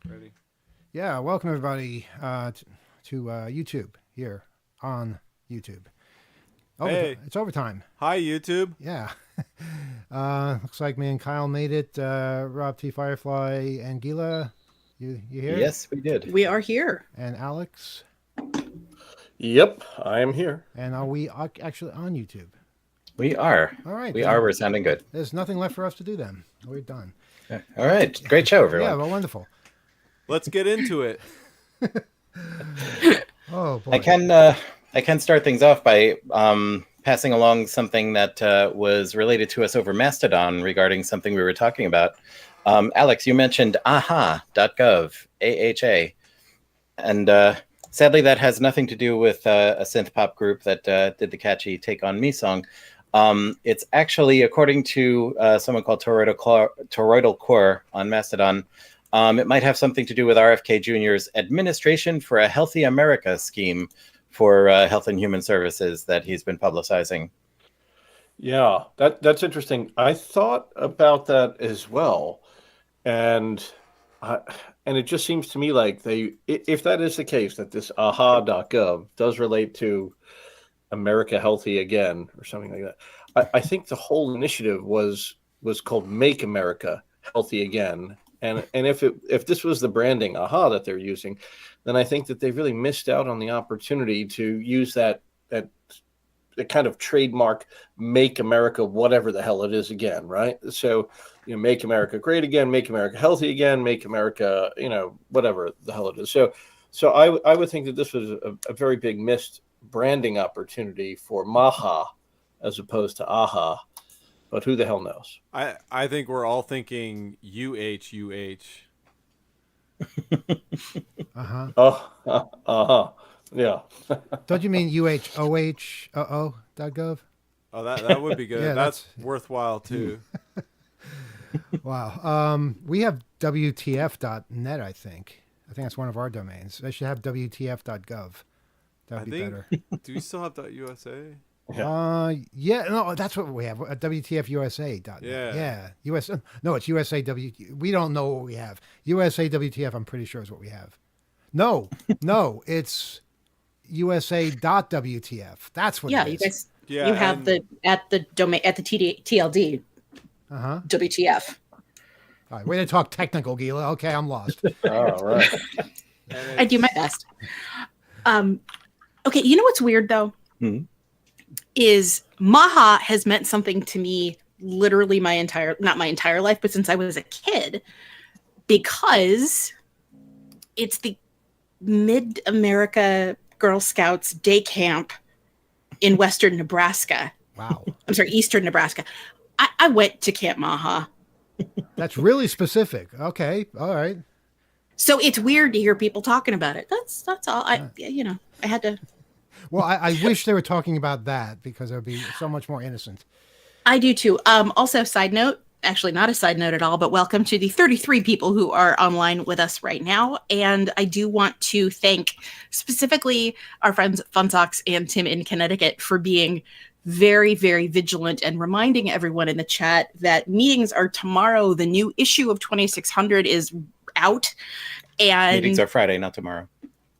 Ready? Yeah, welcome everybody to YouTube here on YouTube. Hey, It's overtime. hi YouTube. Yeah. Looks like me and Kyle made it. Rob T. Firefly and Gila, you here? Yes, we did. We are here. And Alex. Yep, I am here. And are we actually on YouTube? We are. All right. We are. We're sounding good. There's nothing left for us to do then. We're done. All right. Great show, everyone. Yeah, well, wonderful. Let's get into it. Oh boy. I can start things off by passing along something that was related to us over Mastodon regarding something we were talking about. Alex, you mentioned aha.gov, AHA, and sadly that has nothing to do with a synth pop group that did the catchy "Take on Me" song. It's actually, according to someone called Toroidal Core on Mastodon, it might have something to do with RFK Jr.'s Administration for a Healthy America scheme for Health and Human Services that he's been publicizing. Yeah, that's interesting. I thought about that as well, and it just seems to me like if that is the case, that this aha.gov does relate to America Healthy Again or something like that. I think the whole initiative was called Make America Healthy Again. And if this was the branding aha that they're using, then I think that they really missed out on the opportunity to use that kind of trademark "Make America" whatever the hell it is again, right? So, make America great again, make America healthy again, make America, whatever the hell it is. So I would think that this was a very big missed branding opportunity for Maha as opposed to aha. But who the hell knows? I think we're all thinking UH. Uh-huh. Uh-huh. Yeah. Don't you mean UHOH.gov? Oh, that would be good. Yeah, that's worthwhile too. Wow. We have WTF.net, I think. I think that's one of our domains. They should have WTF.gov. That would be better. Do we still have .USA? Yeah, no, that's what we have. WTFUSA.net. Yeah. US. No, it's USAW. We don't know what we have. USA WTF, I'm pretty sure is what we have. No, it's USA.WTF. That's what it is. You guys, Yeah, you have the domain at the TLD. WTF. All right, way to talk technical, Gila. Okay, I'm lost. All right. I do my best. Okay, you know what's weird though? Is Maha has meant something to me literally not my entire life, but since I was a kid, because it's the Mid-America Girl Scouts day camp in Western Nebraska. Wow. I'm sorry, Eastern Nebraska. I went to Camp Maha. That's really specific. Okay, all right. So it's weird to hear people talking about it. That's all. I had to. Well, I wish they were talking about that because it would be so much more innocent. I do too. Also, side note, actually not a side note at all, but welcome to the 33 people who are online with us right now. And I do want to thank specifically our friends at Fun Socks and Tim in Connecticut for being very, very vigilant and reminding everyone in the chat that meetings are tomorrow. The new issue of 2600 is out. And Meetings are Friday, not tomorrow.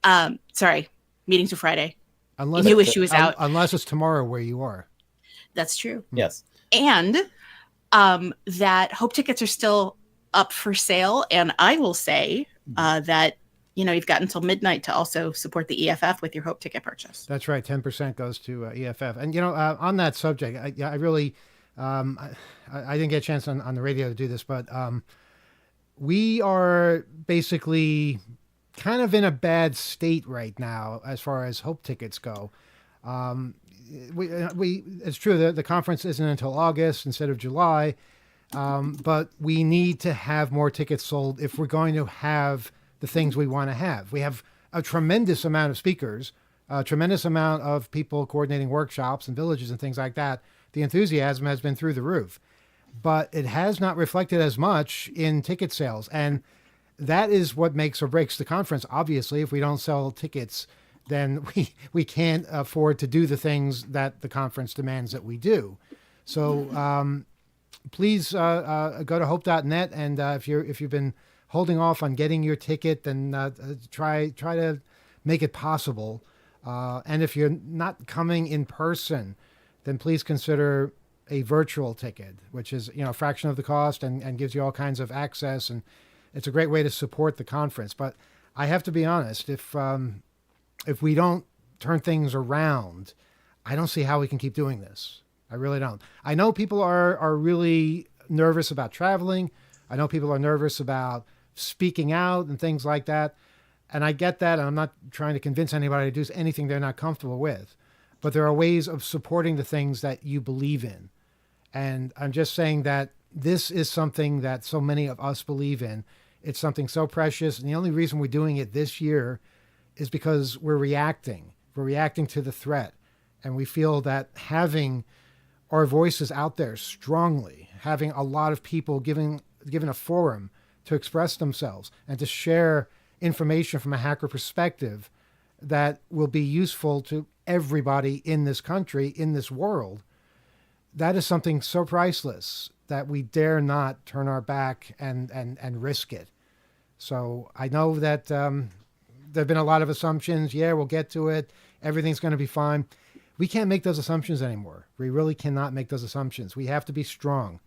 Meetings are Friday. Unless the new issue is out. Unless it's tomorrow where you are. That's true. Yes. And that Hope tickets are still up for sale. And I will say that, you've got until midnight to also support the EFF with your Hope ticket purchase. That's right. 10% goes to EFF. And, on that subject, I really, I didn't get a chance on the radio to do this, but we are basically kind of in a bad state right now as far as Hope tickets go. It's true that the conference isn't until August instead of July, but we need to have more tickets sold if we're going to have the things we want to have. We have a tremendous amount of speakers, a tremendous amount of people coordinating workshops and villages and things like that. The enthusiasm has been through the roof, but it has not reflected as much in ticket sales. And that is what makes or breaks the conference. Obviously, if we don't sell tickets, then we can't afford to do the things that the conference demands that we do. So please go to hope.net. And if you've been holding off on getting your ticket, then try to make it possible. And if you're not coming in person, then please consider a virtual ticket, which is a fraction of the cost and gives you all kinds of access, and it's a great way to support the conference. But I have to be honest, if we don't turn things around, I don't see how we can keep doing this. I really don't. I know people are really nervous about traveling. I know people are nervous about speaking out and things like that. And I get that. And I'm not trying to convince anybody to do anything they're not comfortable with. But there are ways of supporting the things that you believe in. And I'm just saying that this is something that so many of us believe in. It's something so precious. And the only reason we're doing it this year is because we're reacting. We're reacting to the threat. And we feel that having our voices out there strongly, having a lot of people given a forum to express themselves and to share information from a hacker perspective that will be useful to everybody in this country, in this world, that is something so priceless that we dare not turn our back and risk it. So I know that there have been a lot of assumptions. Yeah, we'll get to it. Everything's going to be fine. We can't make those assumptions anymore. We really cannot make those assumptions. We have to be strong.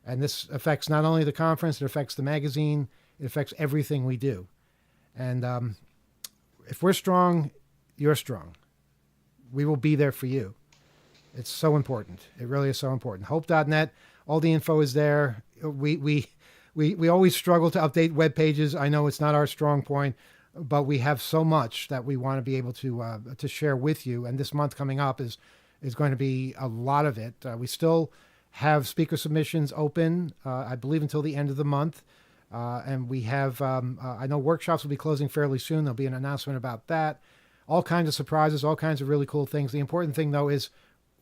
And this affects not only the conference, it affects the magazine, it affects everything we do. And if we're strong, you're strong. We will be there for you. It's so important. It really is so important. Hope.net, all the info is there. We always struggle to update web pages. I know it's not our strong point, but we have so much that we want to be able to share with you. And this month coming up is going to be a lot of it. We still have speaker submissions open, I believe, until the end of the month. And we have, I know workshops will be closing fairly soon. There'll be an announcement about that. All kinds of surprises, all kinds of really cool things. The important thing, though, is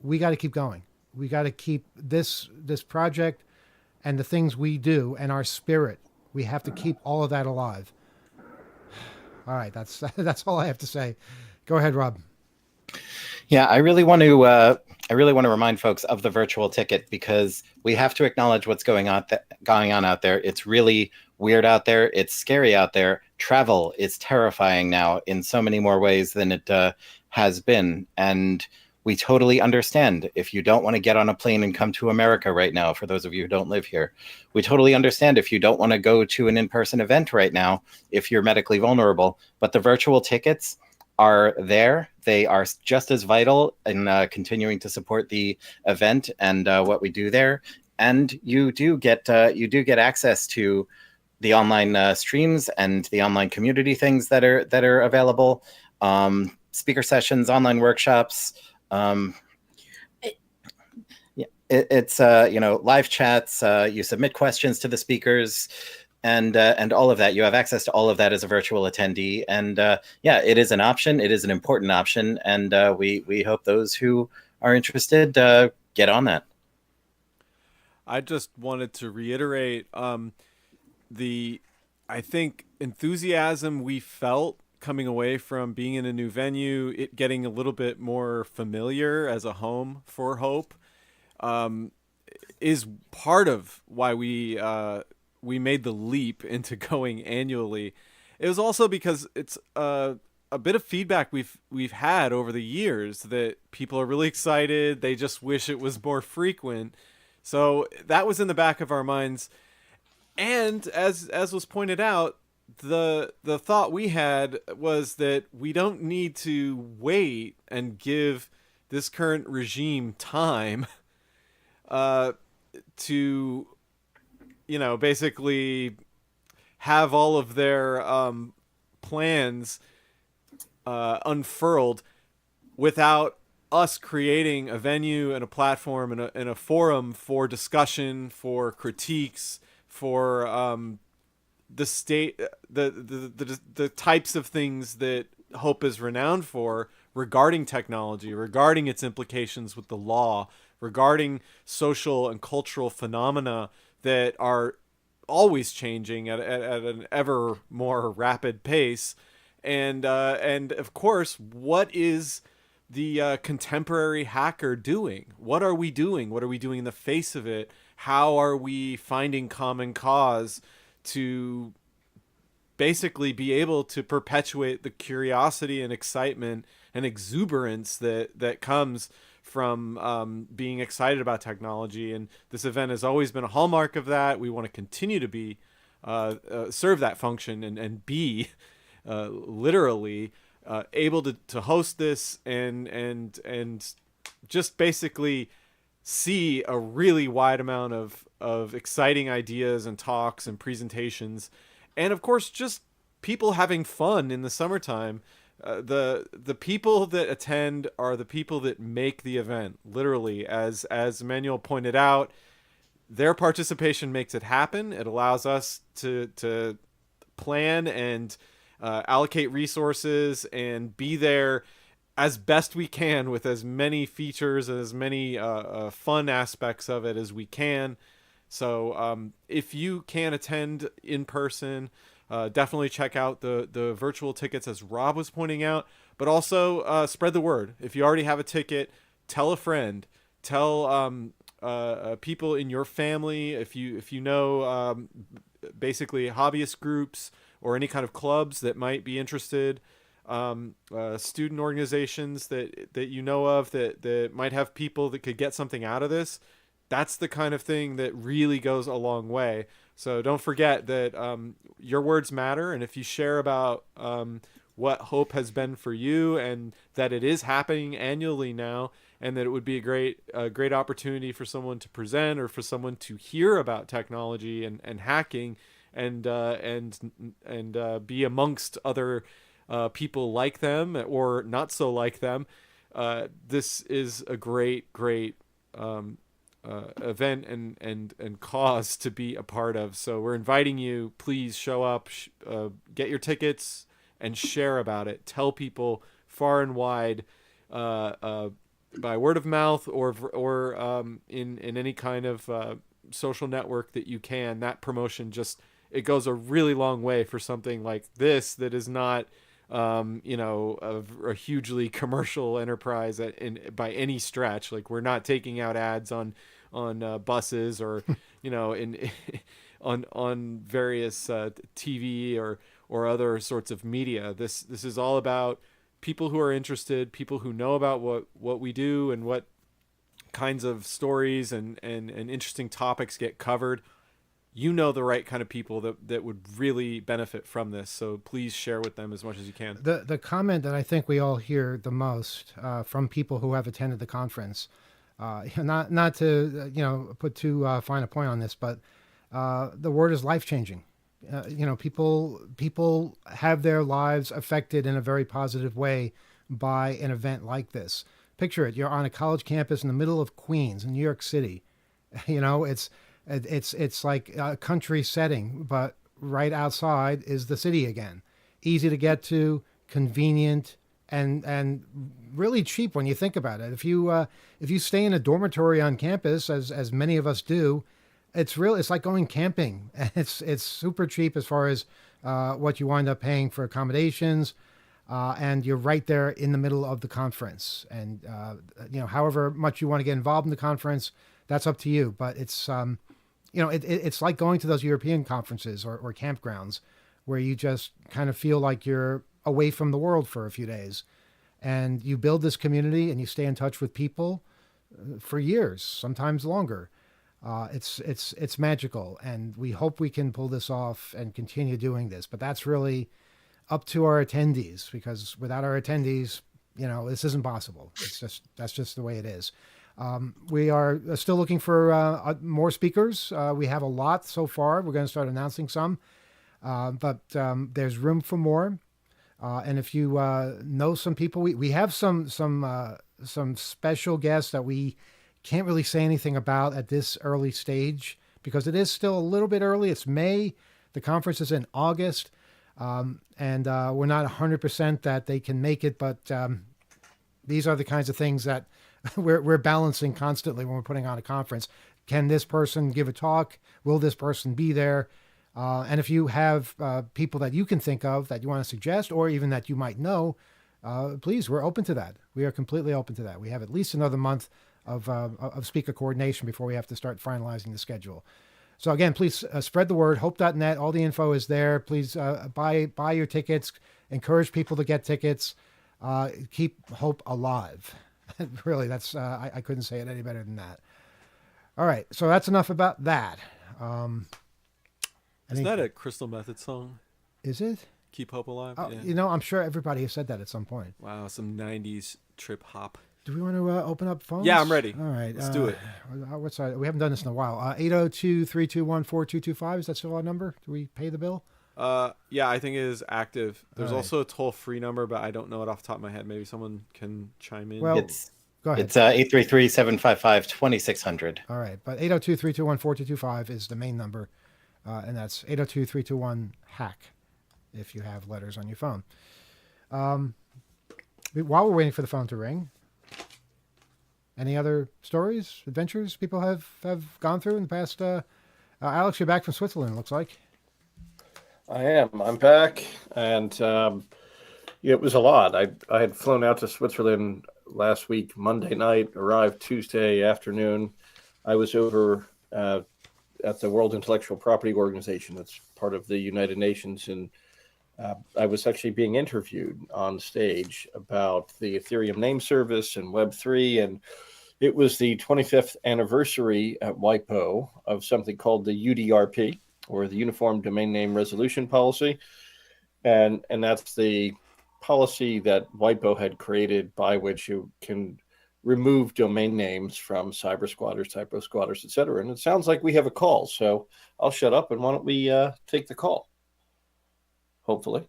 we got to keep going. We got to keep this project and the things we do and our spirit. We have to keep all of that alive. All right, that's all I have to say. Go ahead, Rob. Yeah, I really want to remind folks of the virtual ticket, because we have to acknowledge what's going on out there. It's really weird out there. It's scary out there. Travel is terrifying now in so many more ways than it has been. And we totally understand if you don't want to get on a plane and come to America right now, for those of you who don't live here. We totally understand if you don't want to go to an in-person event right now, if you're medically vulnerable. But the virtual tickets are there. They are just as vital in continuing to support the event and what we do there. And you do get access to the online streams and the online community things that are available, speaker sessions, online workshops. It's live chats. You submit questions to the speakers, and all of that. You have access to all of that as a virtual attendee. And it is an option. It is an important option, and we hope those who are interested get on that. I just wanted to reiterate I think enthusiasm we felt coming away from being in a new venue, it getting a little bit more familiar as a home for Hope, is part of why we made the leap into going annually. It was also because it's a bit of feedback we've had over the years that people are really excited. They just wish it was more frequent. So that was in the back of our minds. And as was pointed out, the thought we had was that we don't need to wait and give this current regime time to basically have all of their plans unfurled without us creating a venue and a platform and a forum for discussion, for critiques, for the state, the types of things that Hope is renowned for regarding technology, regarding its implications with the law, regarding social and cultural phenomena that are always changing at an ever more rapid pace. And of course, what is the contemporary hacker doing? What are we doing? What are we doing in the face of it? How are we finding common cause to basically be able to perpetuate the curiosity and excitement and exuberance that comes from being excited about technology. And this event has always been a hallmark of that. We want to continue to be serve that function and be literally able to host this and just basically see a really wide amount of exciting ideas and talks and presentations, and of course just people having fun in the summertime. The people that attend are the people that make the event, literally. As Emmanuel pointed out, their participation makes it happen. It allows us to plan and allocate resources and be there as best we can with as many features and as many fun aspects of it as we can. So if you can attend in person, definitely check out the virtual tickets, as Rob was pointing out, but also spread the word. If you already have a ticket, tell a friend, tell people in your family, if you know basically hobbyist groups or any kind of clubs that might be interested, student organizations that you know of that might have people that could get something out of this. That's the kind of thing that really goes a long way. So don't forget that your words matter, and if you share about what Hope has been for you, and that it is happening annually now, and that it would be a great opportunity for someone to present or for someone to hear about technology and hacking and be amongst other people like them or not so like them. This is a great event and cause to be a part of. So we're inviting you. Please show up, get your tickets, and share about it. Tell people far and wide, by word of mouth or in any kind of social network that you can. That promotion it goes a really long way for something like this that is not a hugely commercial enterprise by any stretch. Like, we're not taking out ads on buses or on various TV or other sorts of media. This is all about people who are interested, people who know about what we do and what kinds of stories and interesting topics get covered. You know the right kind of people that would really benefit from this. So please share with them as much as you can. The comment that I think we all hear the most from people who have attended the conference, not to put too fine a point on this, but the word is life-changing. People have their lives affected in a very positive way by an event like this. Picture it: you're on a college campus in the middle of Queens in New York City. It's like a country setting, but right outside is the city again. Easy to get to, convenient, and really cheap when you think about it. If you stay in a dormitory on campus, as many of us do, it's like going camping. It's super cheap as far as what you wind up paying for accommodations, and you're right there in the middle of the conference. And however much you want to get involved in the conference, that's up to you. But it's it's like going to those European conferences or campgrounds where you just kind of feel like you're away from the world for a few days, and you build this community and you stay in touch with people for years, sometimes longer. It's magical, and we hope we can pull this off and continue doing this. But that's really up to our attendees, because without our attendees, this isn't possible. That's just the way it is. We are still looking for more speakers. We have a lot so far. We're going to start announcing some, but there's room for more. And if you know some people, we have some special guests that we can't really say anything about at this early stage because it is still a little bit early. It's May. The conference is in August, and we're not 100% that they can make it, but these are the kinds of things that we're balancing constantly when we're putting on a conference. Can this person give a talk? Will this person be there? And if you have people that you can think of that you want to suggest, or even that you might know, please, we're open to that. We are completely open to that. We have at least another month of speaker coordination before we have to start finalizing the schedule. So again, please spread the word. Hope.net. All the info is there. Please buy your tickets. Encourage people to get tickets. Keep hope alive. Really, that's I couldn't say it any better than that. All right, so that's enough about that. Isn't that a Crystal Method song? Is it? Keep Hope Alive? Yeah. You know, I'm sure everybody has said that at some point. Wow, some 90s trip hop. Do we want to open up phones? Yeah, I'm ready. All right. Let's do it. We haven't done this in a while. 802-321-4225. Is that still our number? Do we pay the bill? Yeah, I think it is active. There's All right. also a toll-free number, but I don't know it off the top of my head. Maybe someone can chime in. Well, go ahead. It's 833-755-2600. All right. But 802-321-4225 is the main number. And that's 802-321-HACK if you have letters on your phone. While we're waiting for the phone to ring, any other stories, adventures people have gone through in the past? Alex, you're back from Switzerland, it looks like. I am. I'm back, and it was a lot. I had flown out to Switzerland last week, Monday night, arrived Tuesday afternoon. I was over at the World Intellectual Property Organization. That's part of the United Nations, and I was actually being interviewed on stage about the Ethereum name service and Web3, and it was the 25th anniversary at WIPO of something called the UDRP, or the Uniform Domain Name Resolution Policy, and that's the policy that WIPO had created by which you can remove domain names from cyber squatters, typo squatters, etc. And it sounds like we have a call, so I'll shut up, and why don't we take the call? Hopefully,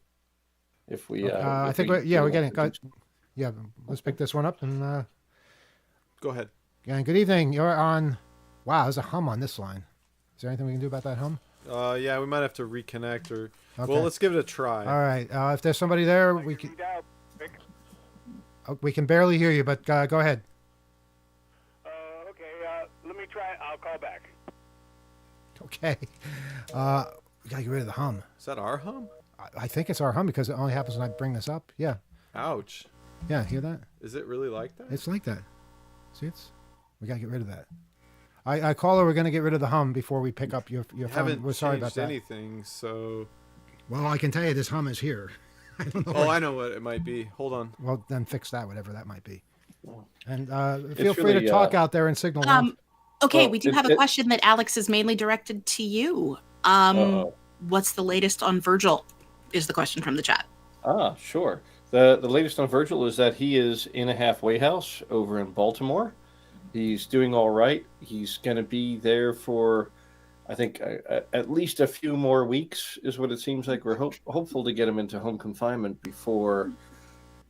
if we, I think we're getting. Yeah, let's pick this one up and. Go ahead. Yeah, good evening. You're on. Wow, there's a hum on this line. Is there anything we can do about that hum? Yeah, we might have to reconnect or. Okay. Well, let's give it a try. All right. If there's somebody there, we can barely hear you, but go ahead. Okay. Let me try. I'll call back. Okay. We gotta get rid of the hum. Is that our hum? I think it's our hum because it only happens when I bring this up. Yeah. Ouch. Yeah. Hear that? Is it really like that? It's like that. See, we gotta get rid of that. I caller, we're gonna get rid of the hum before we pick up your phone. Haven't We're sorry about changed that. anything, so. Well, I can tell you this hum is here. I don't know. Oh, I know what it might be. Hold on. Well, then fix that, whatever that might be. And It's feel free really, to talk out there and signal. Okay, Well, we do have a question that Alex is mainly directed to you. What's the latest on Virgil? Is the question from the chat. Sure. The latest on Virgil is that he is in a halfway house over in Baltimore. He's doing all right. He's going to be there for, I think, at least a few more weeks is what it seems like. We're hopeful to get him into home confinement before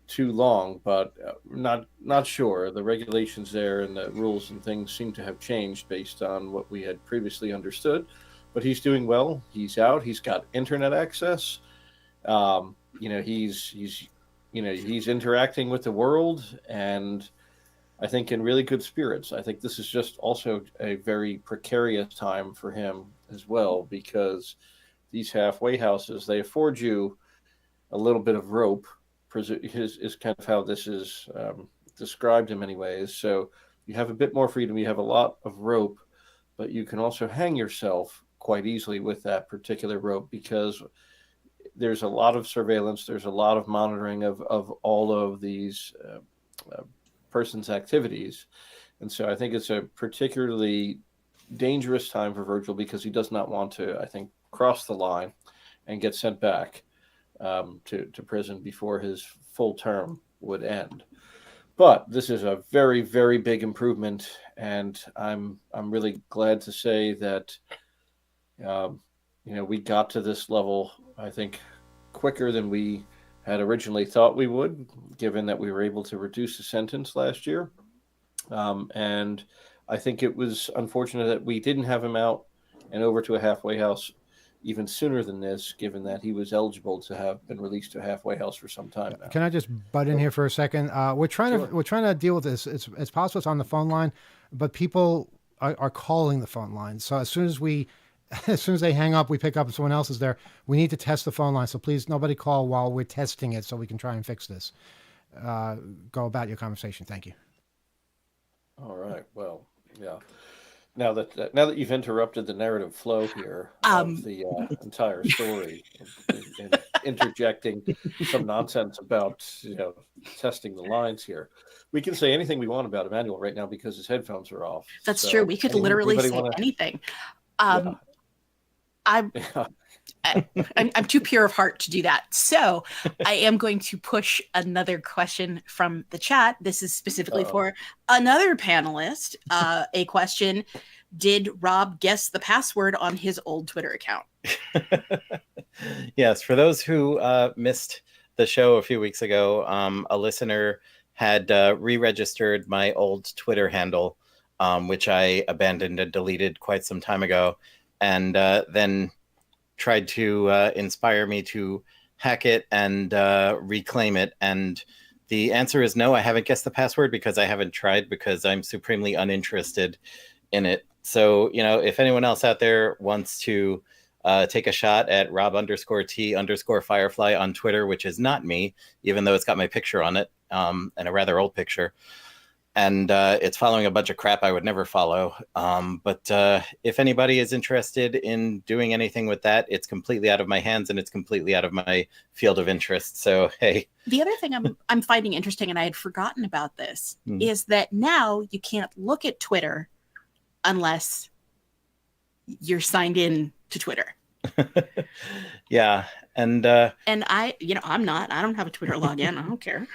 too long, but not sure. The regulations there and the rules and things seem to have changed based on what we had previously understood. But he's doing well. He's out. He's got internet access. He's interacting with the world, and I think in really good spirits. I think this is just also a very precarious time for him as well, because these halfway houses, they afford you a little bit of rope, is kind of how this is described in many ways. So you have a bit more freedom. You have a lot of rope, but you can also hang yourself quite easily with that particular rope, because there's a lot of surveillance. There's a lot of monitoring of all of these person's activities. And so I think it's a particularly dangerous time for Virgil, because he does not want to, I think, cross the line and get sent back to prison before his full term would end. But this is a very, very big improvement, and I'm really glad to say that we got to this level, I think, quicker than we had originally thought we would, given that we were able to reduce the sentence last year. And I think it was unfortunate that we didn't have him out and over to a halfway house even sooner than this, given that he was eligible to have been released to a halfway house for some time now. Can I just butt in here for a second? We're trying to deal with this. It's possible it's on the phone line, but people are calling the phone line. So as soon as they hang up, we pick up and someone else is there. We need to test the phone line. So please, nobody call while we're testing it so we can try and fix this. Go about your conversation. Thank you. All right. Well, yeah. Now that you've interrupted the narrative flow here of the entire story, and interjecting some nonsense about testing the lines here, we can say anything we want about Emmanuel right now because his headphones are off. That's So true. We could literally say anything. I'm too pure of heart to do that. So I am going to push another question from the chat. This is specifically for another panelist. A question: did Rob guess the password on his old Twitter account? Yes. For those who missed the show a few weeks ago, a listener had re-registered my old Twitter handle, which I abandoned and deleted quite some time ago, and then tried to inspire me to hack it and reclaim it. And the answer is no, I haven't guessed the password because I haven't tried, because I'm supremely uninterested in it. So, if anyone else out there wants to take a shot at Rob_T_Firefly on Twitter, which is not me, even though it's got my picture on it, and a rather old picture. And it's following a bunch of crap I would never follow. But if anybody is interested in doing anything with that, it's completely out of my hands and it's completely out of my field of interest. So, hey. The other thing I'm finding interesting, and I had forgotten about this, is that now you can't look at Twitter unless you're signed in to Twitter. Yeah. And I don't have a Twitter login. I don't care.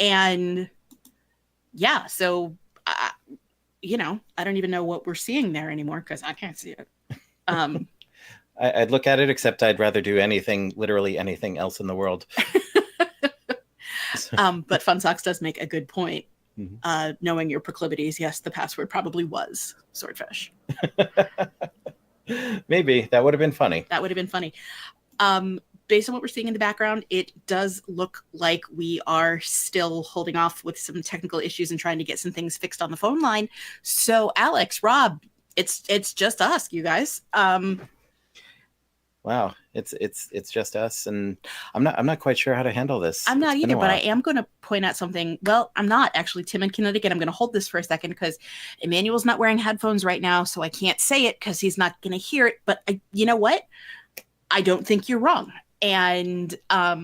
And yeah, so, I don't even know what we're seeing there anymore because I can't see it. I'd look at it, except I'd rather do literally anything else in the world. But FunSox does make a good point. Knowing your proclivities, yes, the password probably was Swordfish. Maybe. That would have been funny. Based on what we're seeing in the background, it does look like we are still holding off with some technical issues and trying to get some things fixed on the phone line. So, Alex, Rob, it's just us, you guys. Wow, it's just us, and I'm not quite sure how to handle this. I'm not either, but I am going to point out something. Well, I'm not actually. Tim in Connecticut. I'm going to hold this for a second because Emmanuel's not wearing headphones right now, so I can't say it because he's not going to hear it. But you know what? I don't think you're wrong. And as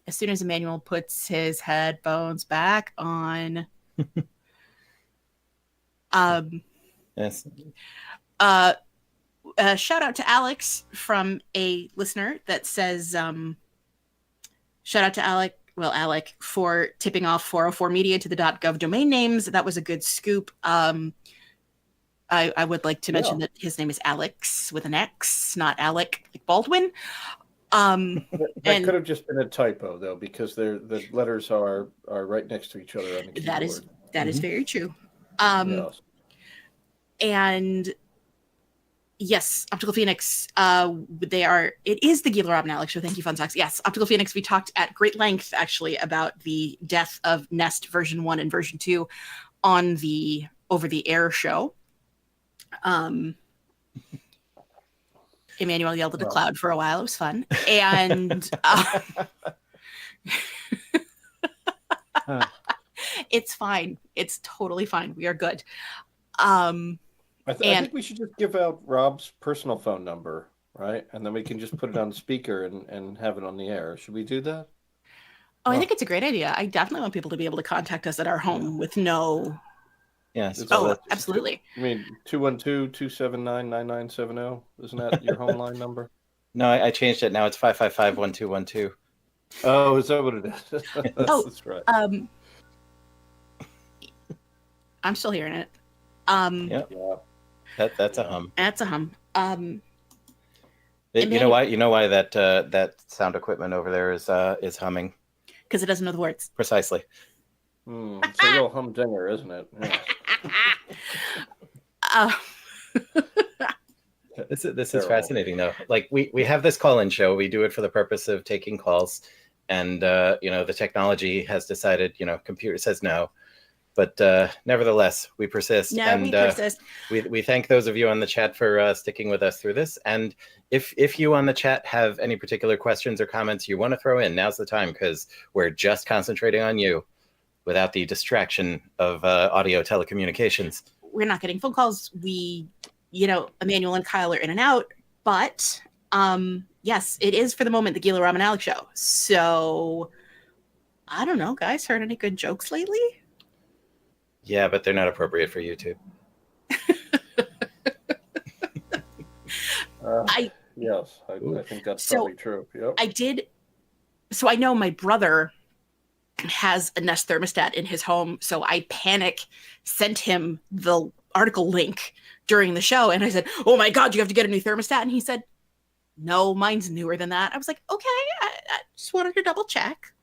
soon as Emmanuel puts his headphones back on, yes. Shout out to Alex from a listener that says, shout out to Alec for tipping off 404 Media to the .gov domain names. That was a good scoop. I would like to mention that his name is Alex with an X, not Alec like Baldwin. That could have just been a typo, though, because the letters are right next to each other on the keyboard. That is very true. Yes. And yes, Optical Phoenix, it is the Gila Rob and Alex show. Thank you, FunSox. Yes, Optical Phoenix, we talked at great length, actually, about the death of Nest version 1 and version 2 on the over-the-air show. Emmanuel yelled at the cloud for a while. It was fun. And it's fine. It's totally fine. We are good. I think we should just give out Rob's personal phone number, right? And then we can just put it on speaker and have it on the air. Should we do that? Oh, I think it's a great idea. I definitely want people to be able to contact us at our home with no... Yes. Absolutely. I mean, 212-279-9970. Isn't that your home line number? No, I changed it. Now it's 555-1212. Oh, is that what it is? That's right. I'm still hearing it. Yeah. That's a hum. That's a hum. You know why that sound equipment over there is humming? Because it doesn't know the words. Precisely. It's a real humdinger, isn't it? Yeah. This is fascinating, though. Like we have this call-in show. We do it for the purpose of taking calls, and the technology has decided. Computer says no, but nevertheless, we persist. We persist. We thank those of you on the chat for sticking with us through this. And if you on the chat have any particular questions or comments you want to throw in, now's the time, because we're just concentrating on you, without the distraction of audio telecommunications. we're not getting phone calls. Emmanuel and Kyle are in and out, but yes, it is for the moment the Gila Ram and Alex show. So I don't know, guys, heard any good jokes lately? Yeah, but they're not appropriate for YouTube. Yes, I think that's probably true. Yep. So I know my brother has a Nest thermostat in his home, so I sent him the article link during the show, and I said, "Oh my God, you have to get a new thermostat," and he said, "No, mine's newer than that." I was like, "Okay, I just wanted to double check."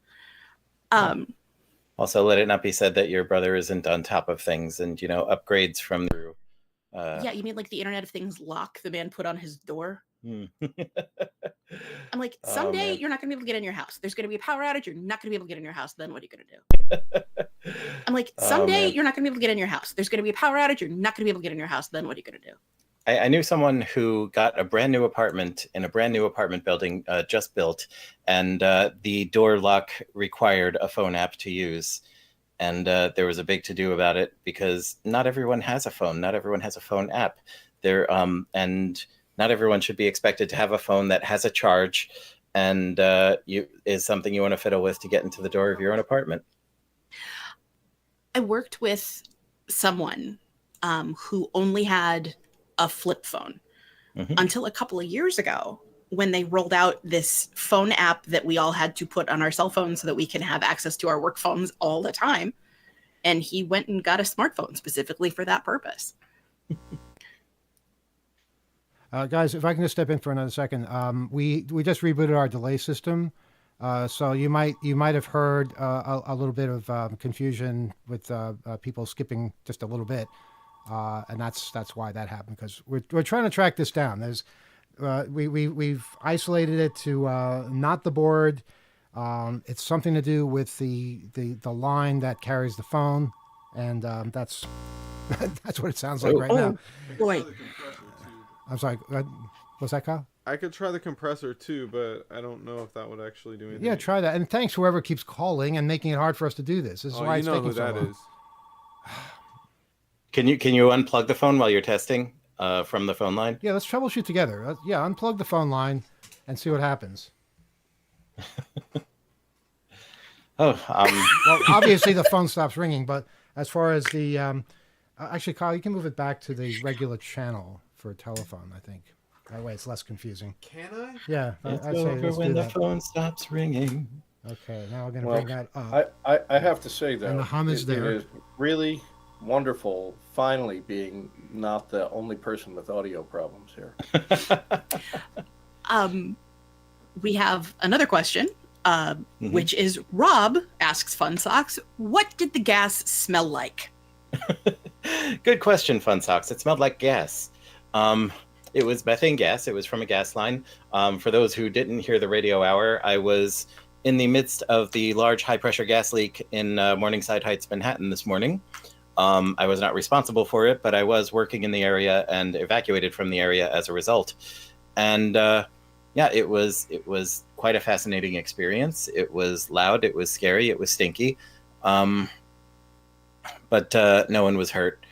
Also, let it not be said that your brother isn't on top of things, and upgrades from through. Yeah, you mean like the Internet of Things lock the man put on his door? I'm like, someday you're not going to be able to get in your house. There's going to be a power outage. You're not going to be able to get in your house. Then what are you going to do? I'm like, someday you're not going to be able to get in your house. There's going to be a power outage. You're not going to be able to get in your house. Then what are you going to do? I knew someone who got a brand new apartment in a brand new apartment building just built, and the door lock required a phone app to use. And there was a big to-do about it because not everyone has a phone. Not everyone has a phone app. And not everyone should be expected to have a phone that has a charge and is something you want to fiddle with to get into the door of your own apartment. I worked with someone who only had a flip phone until a couple of years ago when they rolled out this phone app that we all had to put on our cell phones so that we can have access to our work phones all the time. And he went and got a smartphone specifically for that purpose. Guys, if I can just step in for another second, we just rebooted our delay system, so you might have heard a little bit of confusion with people skipping just a little bit, and that's why that happened, because we're trying to track this down. There's we've isolated it to not the board. It's something to do with the line that carries the phone, and that's that's what it sounds like right now. Boy. I'm sorry. What's that, Kyle? I could try the compressor too, but I don't know if that would actually do anything. Yeah, try that. And thanks whoever keeps calling and making it hard for us to do this. This is why it's taking so long. That is. Can you unplug the phone while you're testing from the phone line? Yeah, let's troubleshoot together. Unplug the phone line and see what happens. Well, obviously the phone stops ringing, but as far as the actually, Kyle, you can move it back to the regular channel for a telephone, I think. That way it's less confusing. Can I? Yeah. It's I'd say over when the phone stops ringing. Okay, now we're going to bring that up. I have to say, though, and the hum is there. It is really wonderful finally being not the only person with audio problems here. We have another question, which is Rob asks Fun Socks, what did the gas smell like? Good question, Fun Socks. It smelled like gas. It was methane gas. It was from a gas line. For those who didn't hear the radio hour, I was in the midst of the large high-pressure gas leak in Morningside Heights, Manhattan this morning. I was not responsible for it, but I was working in the area and evacuated from the area as a result. And it was quite a fascinating experience. It was loud. It was scary. It was stinky. But no one was hurt,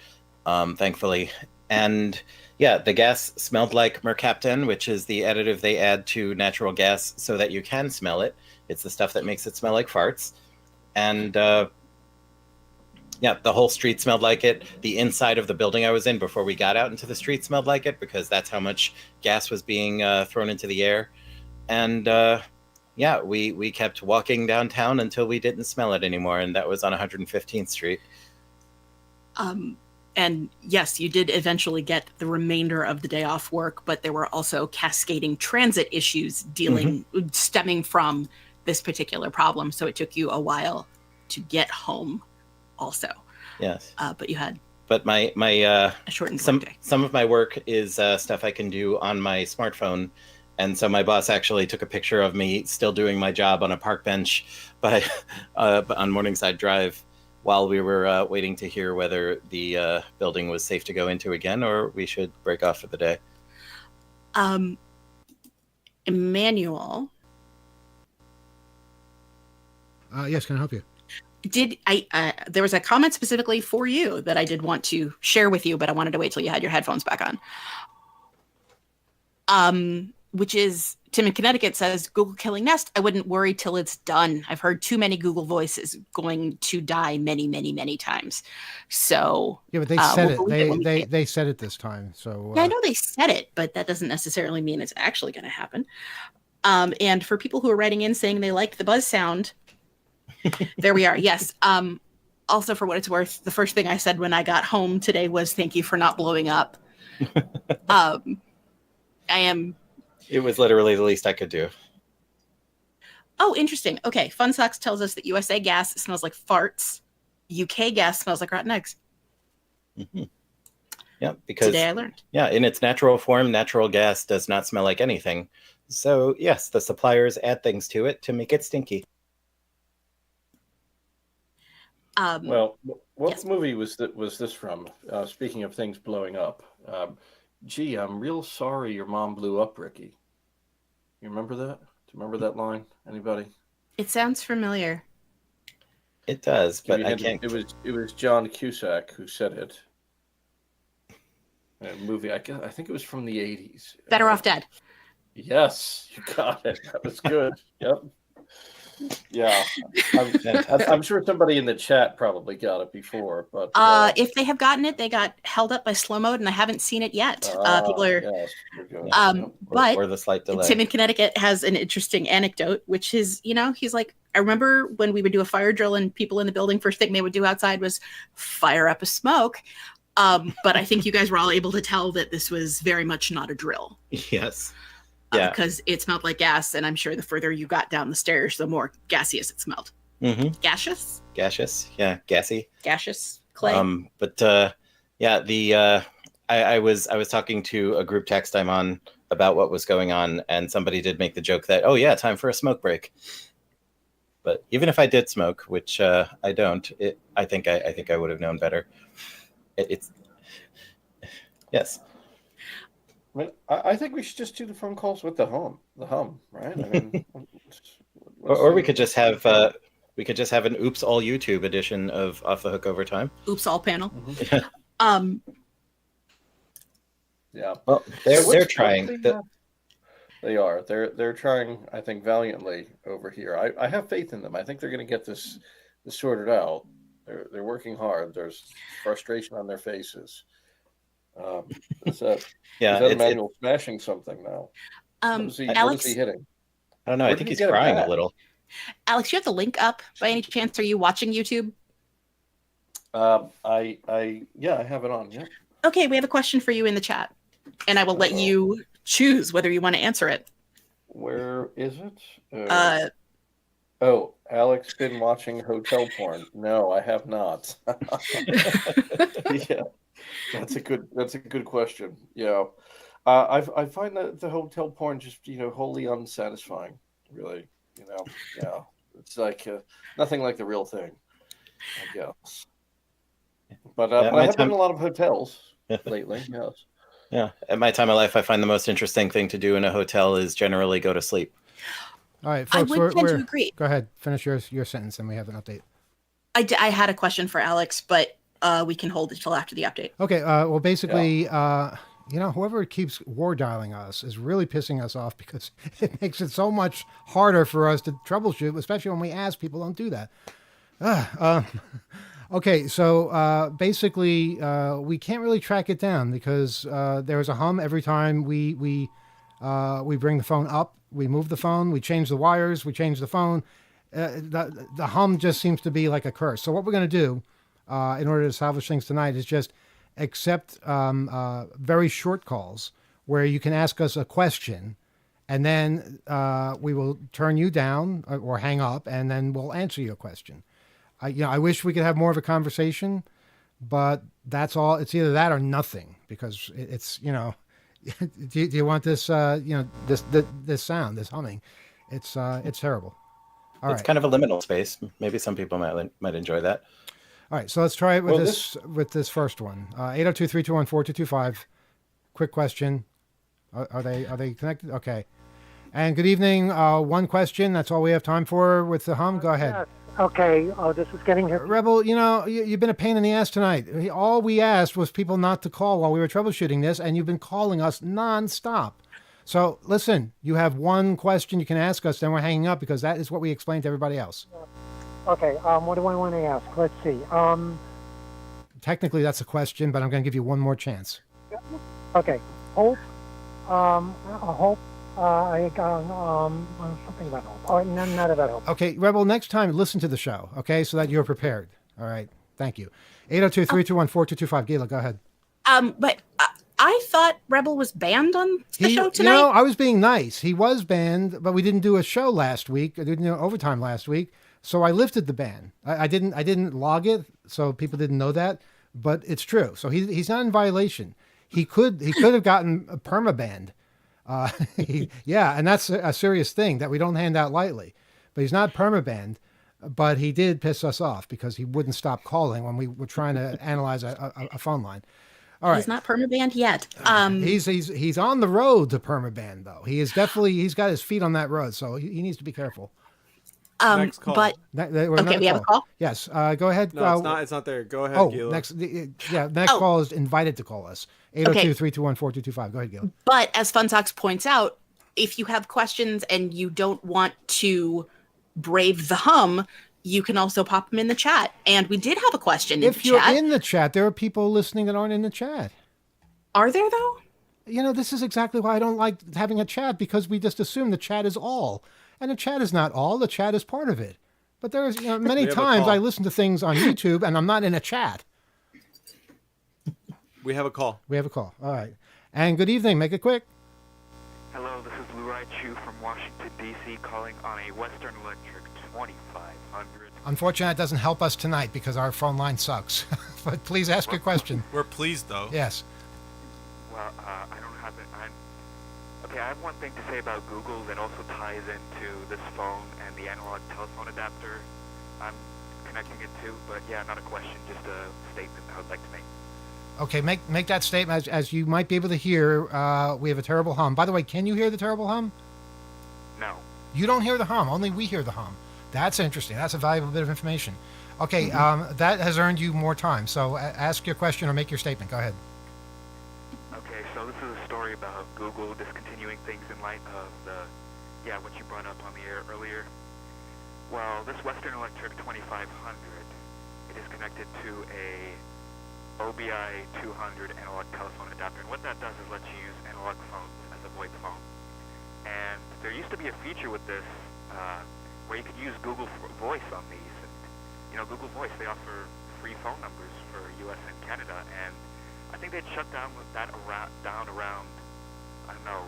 thankfully. And yeah, the gas smelled like mercaptan, which is the additive they add to natural gas so that you can smell it. It's the stuff that makes it smell like farts. And the whole street smelled like it. The inside of the building I was in before we got out into the street smelled like it, because that's how much gas was being thrown into the air. And we kept walking downtown until we didn't smell it anymore, and that was on 115th Street. And yes, you did eventually get the remainder of the day off work, but there were also cascading transit issues stemming from this particular problem. So it took you a while to get home also. Yes. But you had my a shortened workday. Some of my work is stuff I can do on my smartphone. And so my boss actually took a picture of me still doing my job on a park bench on Morningside Drive while we were waiting to hear whether the building was safe to go into again or we should break off for the day. Emmanuel. Yes, can I help you? Did I? There was a comment specifically for you that I did want to share with you, but I wanted to wait till you had your headphones back on. Which is Tim in Connecticut says, Google killing Nest. I wouldn't worry till it's done. I've heard too many Google voices going to die many, many, many times. So Yeah, but they said we'll it. They said it this time. So yeah, I know they said it, but that doesn't necessarily mean it's actually going to happen. And for people who are writing in saying they liked the buzz sound, there we are. Yes. Also, for what it's worth, the first thing I said when I got home today was thank you for not blowing up. I am. It was literally the least I could do. Oh, interesting. Okay. Fun Socks tells us that USA gas smells like farts. UK gas smells like rotten eggs. Mm-hmm. Yeah, because today I learned. Yeah, in its natural form, natural gas does not smell like anything. So yes, the suppliers add things to it to make it stinky. Well, what yes. movie was this from? Speaking of things blowing up, gee, I'm real sorry your mom blew up, Ricky. You remember that? Do you remember that line? Anybody? It sounds familiar. It does, but I can't. It was John Cusack who said it. A movie. I think it was from the 80s. Better Off Dead. Yes, you got it. That was good. Yep. Yeah, I'm sure somebody in the chat probably got it before, but if they have gotten it, they got held up by slow mode, and I haven't seen it yet. People are, yes, but or the slight delay. Tim in Connecticut has an interesting anecdote, which is, he's like, I remember when we would do a fire drill, and people in the building, first thing they would do outside was fire up a smoke. But I think you guys were all able to tell that this was very much not a drill. Yes. Yeah. Because it smelled like gas, and I'm sure the further you got down the stairs, the more gaseous it smelled. Mm-hmm. Gaseous? Gaseous, yeah, gassy. Gaseous clay. I was talking to a group text I'm on about what was going on, and somebody did make the joke that, oh yeah, time for a smoke break. But even if I did smoke, which I don't, I think I would have known better. It's yes. I think we should just do the phone calls with the hum, right? I mean, or we could just have an oops all YouTube edition of Off the Hook Overtime. Oops all panel. Mm-hmm. Yeah. Well, they're trying. They are. They're trying. I think valiantly over here. I have faith in them. I think they're going to get this sorted out. They're working hard. There's frustration on their faces. Is that Emmanuel smashing something now? Alex, what is he hitting? I don't know. I think he's crying a little. Alex, you have the link up by any chance? Are you watching YouTube? I have it on. Yeah. Okay, we have a question for you in the chat, and I will let you choose whether you want to answer it. Where is it? Alex been watching hotel porn? No, I have not. Yeah. That's a good question. Yeah, I find that the hotel porn just wholly unsatisfying. Really, yeah, it's like nothing like the real thing, I guess. But I have been in a lot of hotels lately. Yes. Yeah, at my time of life, I find the most interesting thing to do in a hotel is generally go to sleep. All right, folks, I would tend to agree. Go ahead, finish your sentence, and we have an update. I had a question for Alex, but we can hold it till after the update. Okay. Well, basically, whoever keeps war dialing us is really pissing us off because it makes it so much harder for us to troubleshoot, especially when we ask people don't do that. Okay. So basically, we can't really track it down because there's a hum every time we bring the phone up. We move the phone. We change the wires. We change the phone. The hum just seems to be like a curse. So what we're going to do, in order to salvage things tonight, is just accept very short calls where you can ask us a question, and then we will turn you down or hang up, and then we'll answer your question. I wish we could have more of a conversation, but that's all. It's either that or nothing, because it's do you want this this sound, this humming? It's terrible. It's kind of a liminal space. Maybe some people might enjoy that. All right, so let's try it with this first one. 802-321-4225. Quick question. Are they connected? Okay. And good evening. One question. That's all we have time for with the hum. Go ahead. Yes. Okay, this is getting here. Rebel, you've been a pain in the ass tonight. All we asked was people not to call while we were troubleshooting this, and you've been calling us nonstop. So listen, you have one question you can ask us, then we're hanging up because that is what we explained to everybody else. Okay, what do I want to ask? Let's see. Technically, that's a question, but I'm going to give you one more chance. Okay, Hope. Hope. I got something about Hope. Oh, no, not about Hope. Okay, Rebel, next time, listen to the show, okay, so that you're prepared. All right, thank you. 802-321-4225. Gila, go ahead. But I thought Rebel was banned on the show tonight. I was being nice. He was banned, but we didn't do a show last week. I didn't do overtime last week, so I lifted the ban. I didn't log it, so people didn't know that, but it's true. So he's not in violation. He could have gotten a perma-banned. And that's a serious thing that we don't hand out lightly. But he's not perma-banned, but he did piss us off because he wouldn't stop calling when we were trying to analyze a phone line. All right. He's not perma-banned yet. He's on the road to perma-ban though. He's got his feet on that road, so he needs to be careful. Next call. But okay, we have a call. Yes, go ahead. No, it's not there. Go ahead, Gila. The next call is invited to call us. 802-321-4225. Go ahead, Gila. But as FunSox points out, if you have questions and you don't want to brave the hum, you can also pop them in the chat. And we did have a question in the chat. If you're in the chat, there are people listening that aren't in the chat. Are there, though? This is exactly why I don't like having a chat, because we just assume the chat is all. And the chat is not all. The chat is part of it. But there's many times I listen to things on YouTube and I'm not in a chat. We have a call. All right. And good evening. Make it quick. Hello, this is Lou Chu from Washington, D.C. calling on a Western Electric 2500. Unfortunately, it doesn't help us tonight because our phone line sucks. But please ask your question. We're pleased, though. Yes. Well, I don't have it. Okay, I have one thing to say about Google that also ties into this phone and the analog telephone adapter I'm connecting it to. But yeah, not a question, just a statement I would like to make. Okay, make that statement. As you might be able to hear, we have a terrible hum. By the way, can you hear the terrible hum? No. You don't hear the hum. Only we hear the hum. That's interesting. That's a valuable bit of information. Okay, that has earned you more time. So ask your question or make your statement. Go ahead. Okay, so this is a story about Google discontinuing things in light of what you brought up on the air earlier. Well, this Western Electric 2500, it is connected to a OBI 200 analog telephone adapter. And what that does is let you use analog phones as a VoIP phone. And there used to be a feature with this where you could use Google Voice on these. And, Google Voice, they offer free phone numbers for U.S. and Canada. And I think they'd shut down that around, I don't know,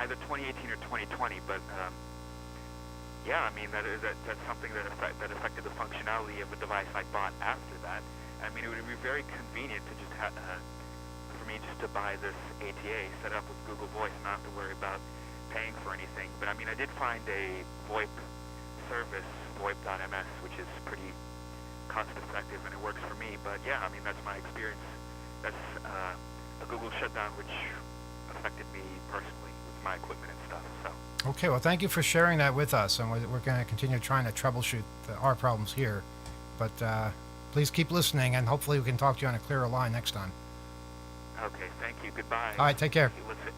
either 2018 or 2020. But that's something that affected the functionality of a device I bought after that. I mean, it would be very convenient to just for me just to buy this ATA set up with Google Voice and not have to worry about paying for anything. But I mean, I did find a VoIP service, VoIP.ms, which is pretty cost-effective and it works for me. But yeah, I mean, that's my experience. That's a Google shutdown which affected me personally with my equipment and stuff. So. Okay, well, thank you for sharing that with us, and we're going to continue trying to troubleshoot our problems here. But please keep listening, and hopefully we can talk to you on a clearer line next time. Okay, thank you. Goodbye. All right, take care. Listen.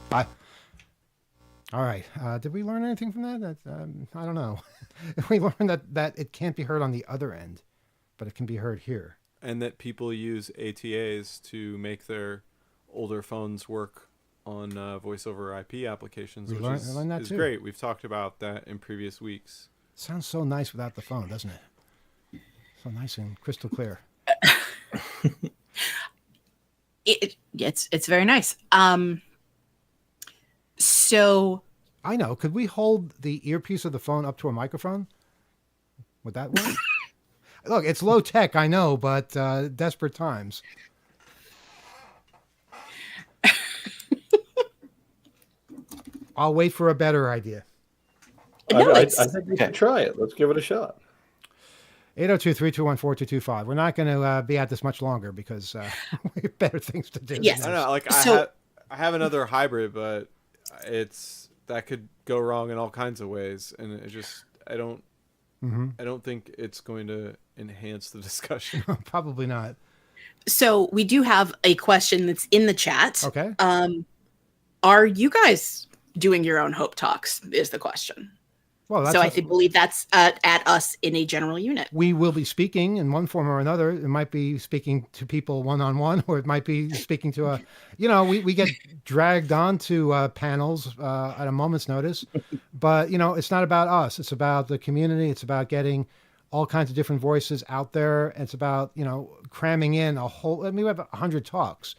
Bye. All right. Did we learn anything from that? I don't know. We learned that it can't be heard on the other end, but it can be heard here. And that people use ATAs to make their older phones work on voice over IP applications, which is great. We've talked about that in previous weeks. Sounds so nice without the phone, doesn't it? So nice and crystal clear. It's very nice. So I know. Could we hold the earpiece of the phone up to a microphone? Would that work? Look, it's low tech, I know, but desperate times. I'll wait for a better idea. I think we should try it. Let's give it a shot. 802-321-4225. We're not going to be at this much longer because we have better things to do. Yes. I don't know. I have another hybrid, but that could go wrong in all kinds of ways, and I don't I don't think it's going to enhance the discussion. Probably not. So we do have a question that's in the chat. Okay. Are you guys doing your own Hope Talks is the question. Well, So I believe that's at us in a general unit. We will be speaking in one form or another. It might be speaking to people one-on-one, or it might be speaking to we get dragged onto panels at a moment's notice. But, it's not about us. It's about the community. It's about getting all kinds of different voices out there. It's about, cramming in a whole, we have 100 talks.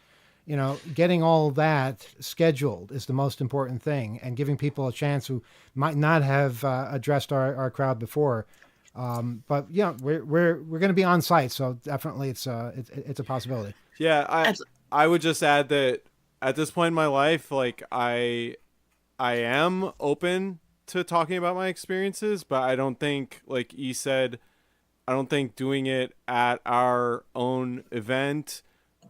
Getting all that scheduled is the most important thing, and giving people a chance who might not have addressed our crowd before. But we're going to be on site, so definitely it's a possibility. Yeah, I would just add that at this point in my life, like I am open to talking about my experiences, but I don't think, like E said, I don't think doing it at our own event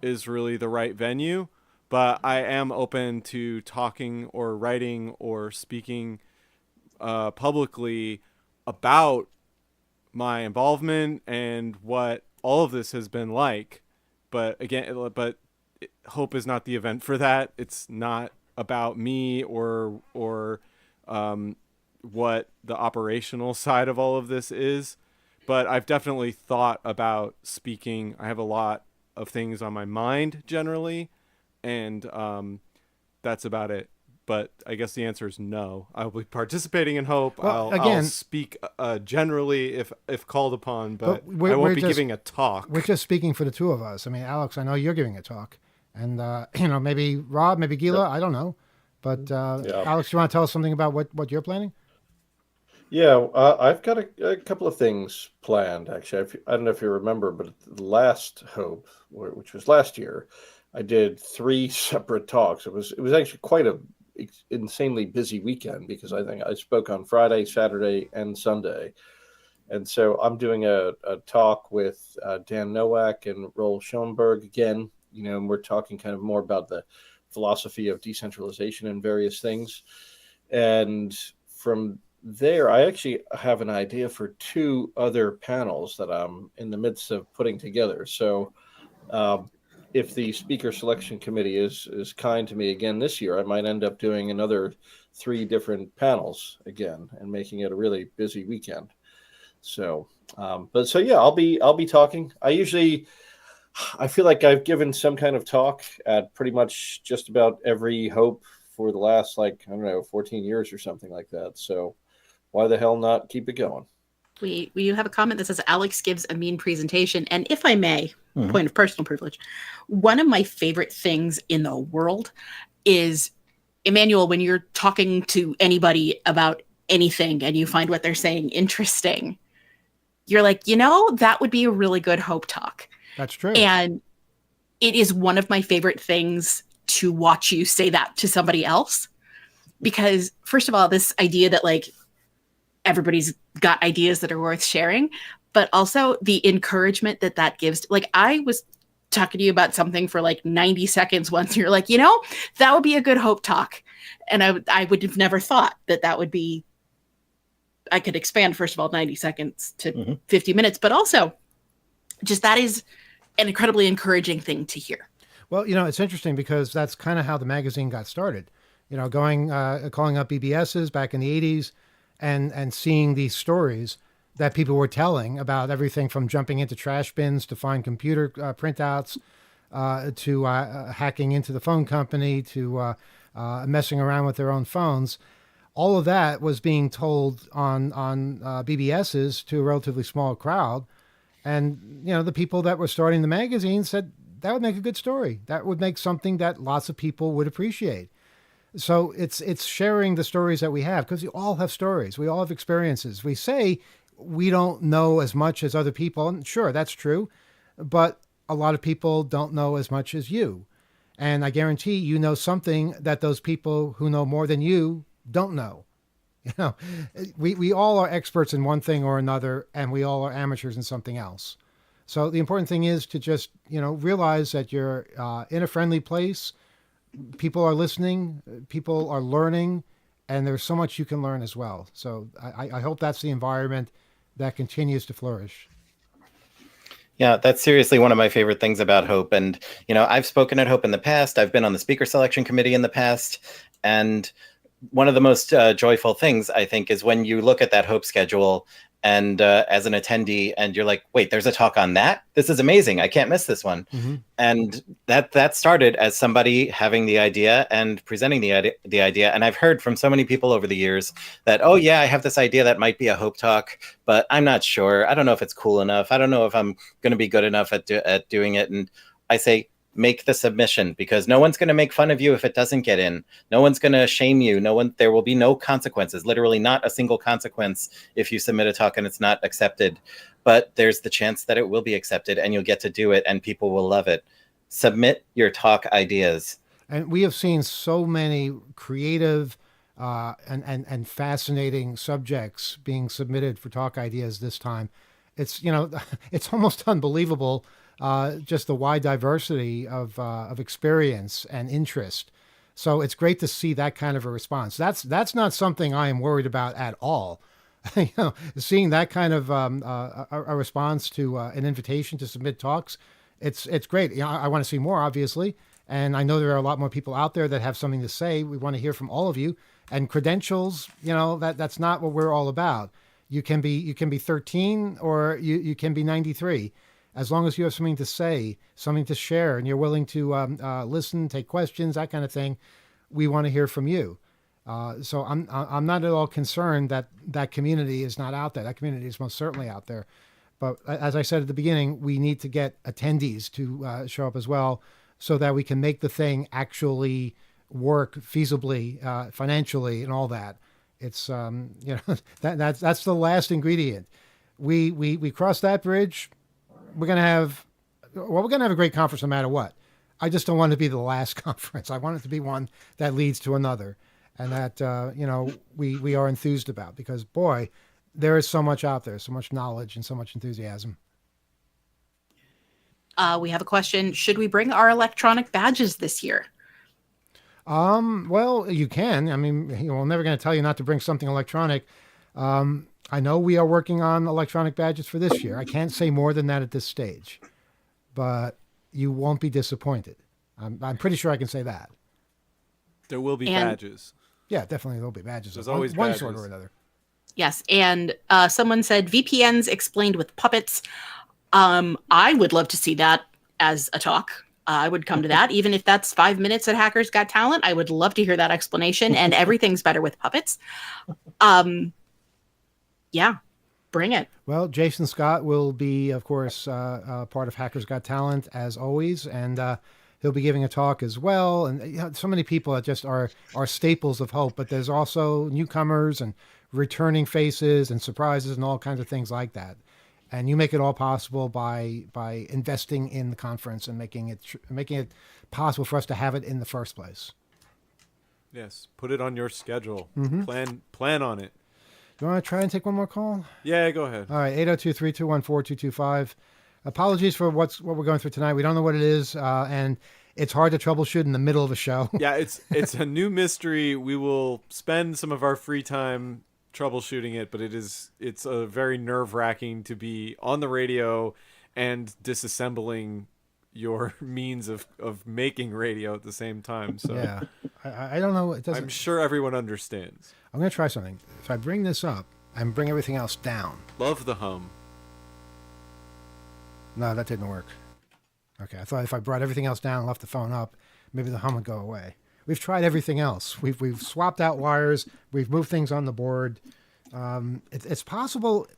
is really the right venue. But I am open to talking or writing or speaking publicly about my involvement and what all of this has been like. But again, Hope is not the event for that. It's not about me or what the operational side of all of this is. But I've definitely thought about speaking. I have a lot of things on my mind generally, and that's about it. But I guess the answer is no. I'll be participating in Hope. Well, I'll speak generally if called upon, but I won't be giving a talk. We're just speaking for the two of us. I mean, Alex, I know you're giving a talk, and maybe Rob, maybe Gila, I don't know. But Alex, you want to tell us something about what you're planning? Yeah, I've got a couple of things planned, actually. I don't know if you remember, but at the last Hope, which was last year, I did 3 separate talks. It was actually quite a insanely busy weekend, because I think I spoke on Friday, Saturday, and Sunday. And so I'm doing a talk with Dan Nowak and Roel Schoenberg again, and we're talking kind of more about the philosophy of decentralization and various things. And from there, I actually have an idea for 2 other panels that I'm in the midst of putting together. So if the speaker selection committee is kind to me again this year, I might end up doing another 3 different panels again and making it a really busy weekend. So, I'll be talking. I feel like I've given some kind of talk at pretty much just about every Hope for the last, 14 years or something like that. So why the hell not keep it going? We have a comment that says Alex gives a mean presentation. And if I may, point of personal privilege, one of my favorite things in the world is, Emmanuel, when you're talking to anybody about anything and you find what they're saying interesting, you're like, that would be a really good Hope talk. That's true. And it is one of my favorite things to watch you say that to somebody else. Because first of all, this idea that everybody's got ideas that are worth sharing, but also the encouragement that gives. I was talking to you about something for 90 seconds once, and you're like, that would be a good Hope talk. And I would have never thought that would be, I could expand, first of all, 90 seconds to 50 minutes, but also just that is an incredibly encouraging thing to hear. Well, it's interesting because that's kind of how the magazine got started, calling up BBSs back in the 80s and seeing these stories that people were telling about everything from jumping into trash bins to find computer printouts, to hacking into the phone company, to messing around with their own phones. All of that was being told on BBSs to a relatively small crowd. And, the people that were starting the magazine said that would make a good story. That would make something that lots of people would appreciate. So it's sharing the stories that we have, because we all have stories. We all have experiences. We say we don't know as much as other people. And sure, that's true. But a lot of people don't know as much as you. And I guarantee you know something that those people who know more than you don't know. We all are experts in one thing or another, and we all are amateurs in something else. So the important thing is to just, realize that you're in a friendly place. People are listening, people are learning, and there's so much you can learn as well. So I hope that's the environment that continues to flourish. Yeah, that's seriously one of my favorite things about Hope. And, I've spoken at Hope in the past. I've been on the speaker selection committee in the past. And one of the most joyful things, I think, is when you look at that Hope schedule and as an attendee and you're like, wait, there's a talk on that? This is amazing. I can't miss this one. Mm-hmm. And that started as somebody having the idea and presenting the idea. And I've heard from so many people over the years that, oh, yeah, I have this idea that might be a Hope talk, but I'm not sure. I don't know if it's cool enough. I don't know if I'm going to be good enough at doing it. And I say, make the submission, because no one's going to make fun of you if it doesn't get in. No one's going to shame you. There will be no consequences, literally not a single consequence if you submit a talk and it's not accepted. But there's the chance that it will be accepted and you'll get to do it and people will love it. Submit your talk ideas. And we have seen so many creative and fascinating subjects being submitted for talk ideas this time. It's, it's almost unbelievable. Just the wide diversity of experience and interest. So it's great to see that kind of a response. That's not something I am worried about at all. Seeing that kind of a response to an invitation to submit talks, it's great. I want to see more, obviously, and I know there are a lot more people out there that have something to say. We want to hear from all of you. And credentials, that's not what we're all about. You can be 13 or you can be 93. As long as you have something to say, something to share, and you're willing to listen, take questions, that kind of thing, we want to hear from you. So I'm not at all concerned that community is not out there. That community is most certainly out there. But as I said at the beginning, we need to get attendees to show up as well, so that we can make the thing actually work feasibly, financially, and all that. It's that's the last ingredient. We cross that bridge. We're going to have a great conference no matter what. I just don't want it to be the last conference. I want it to be one that leads to another, and that, we are enthused about, because, boy, there is so much out there, so much knowledge and so much enthusiasm. We have a question. Should we bring our electronic badges this year? Well, you can. I mean, we're never going to tell you not to bring something electronic. I know we are working on electronic badges for this year. I can't say more than that at this stage, but you won't be disappointed. I'm pretty sure I can say that. There will be badges. Yeah, definitely there'll be badges. There's always one badges. sort or another. Yes, and someone said VPNs explained with puppets. I would love to see that as a talk. I would come to that, even if that's 5 minutes at Hackers Got Talent. I would love to hear that explanation, and everything's better with puppets. Yeah, bring it. Well, Jason Scott will be, of course, part of Hackers Got Talent, as always, and he'll be giving a talk as well. And so many people that just are staples of Hope, but there's also newcomers and returning faces and surprises and all kinds of things like that. And you make it all possible by investing in the conference and making it possible for us to have it in the first place. Yes, put it on your schedule. Mm-hmm. Plan on it. Do you want to try and take one more call? Yeah, go ahead. All right, 802-321-4225. Apologies for what we're going through tonight. We don't know what it is, and it's hard to troubleshoot in the middle of a show. Yeah, it's a new mystery. We will spend some of our free time troubleshooting it, but it's a very nerve-wracking to be on the radio and disassembling your means of making radio at the same time. So yeah, I don't know. I'm sure everyone understands. I'm going to try something. If I bring this up and bring everything else down. Love the hum. No, that didn't work. Okay, I thought if I brought everything else down and left the phone up, maybe the hum would go away. We've tried everything else. We've swapped out wires. We've moved things on the board. It's possible.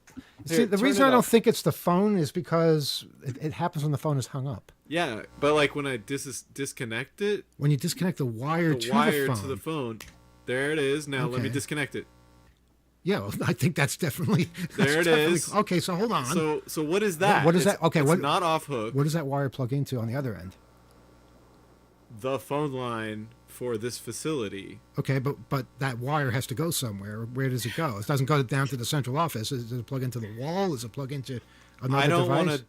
See, the reason I don't think it's the phone is because it happens when the phone is hung up. Yeah, but like when I disconnect it. When you disconnect the wire to the phone. There it is. Now let me disconnect it. Yeah, well, I think that's definitely. There it is. Okay, so hold on. So what is that? What is that? Okay, it's not off hook. What does that wire plug into on the other end? The phone line for this facility. Okay, but that wire has to go somewhere. Where does it go? It doesn't go down to the central office. Does it plug into the wall? Does it plug into another device? I don't want to